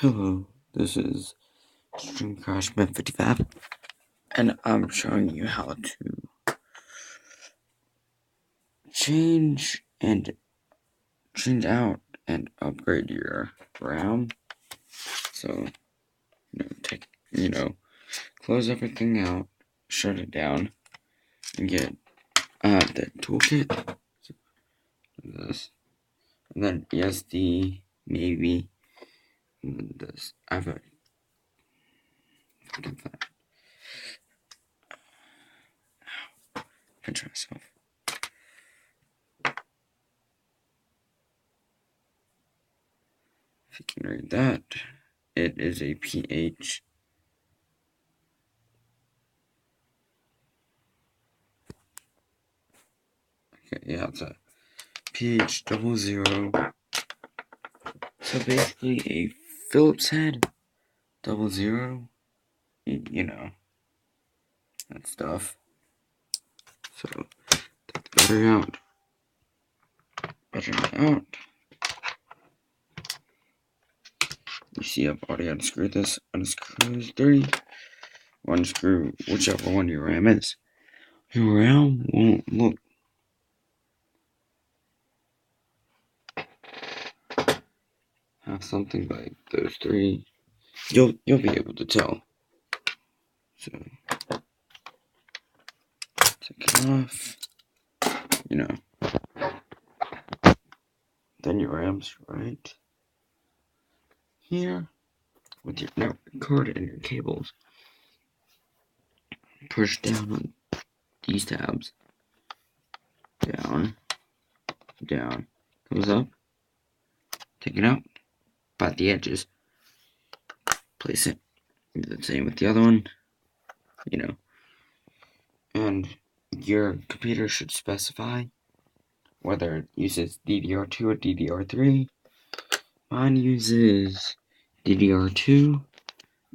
Hello, this is Stream Crash 55, and I'm showing you how to change out and upgrade your RAM. So, close everything out, shut it down, and get the toolkit. So, this, and then ESD, maybe, and then this. I have a fucking flat. Pinch myself. If you can read that, it is a pH. Okay, yeah, it's a pH 00. So basically a Phillips head 00. You know, that stuff. So take the battery out. Battery out. You see I've already unscrewed this. Unscrew 3. Unscrew whichever one your RAM is. Your RAM won't look have something like those three. You'll be able to tell. So take it off. You know. Then your RAM's right here with your network card and your cables. Push down on these tabs. Down. Down. Comes up. Take it out. Pat the edges. Place it. Do the same with the other one. You know. And your computer should specify whether it uses DDR2 or DDR3. Mine uses DDR2.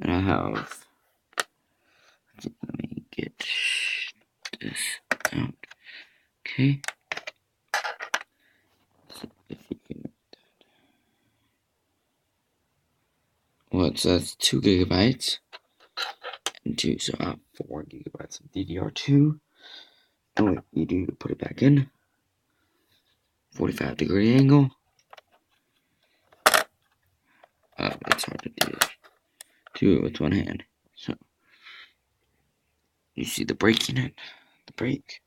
And I have. Let me get this out. Okay. So if you can. Well, it says 2 gigabytes. And 2, so I have 4 gigabytes of DDR2. And what you do, put it back in. 45-degree angle. It's hard to do it with one hand. So you see the brake unit, the brake.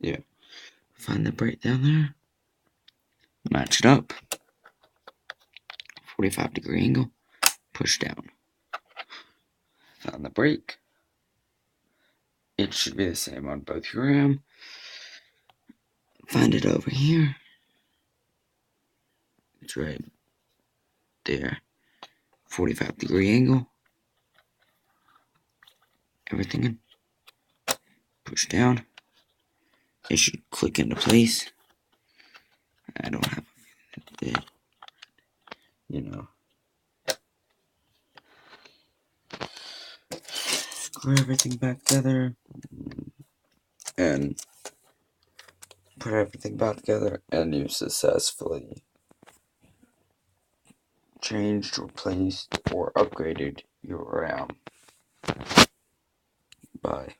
Yeah. Find the brake down there. Match it up. 45-degree angle. Push down. Found the brake. It should be the same on both your RAM. Find it over here. It's right there. 45-degree angle. Everything in. Push down. It should click into place. I don't have it. You know. Screw everything back together. And put everything back together, and you successfully changed, replaced, or upgraded your RAM. Bye.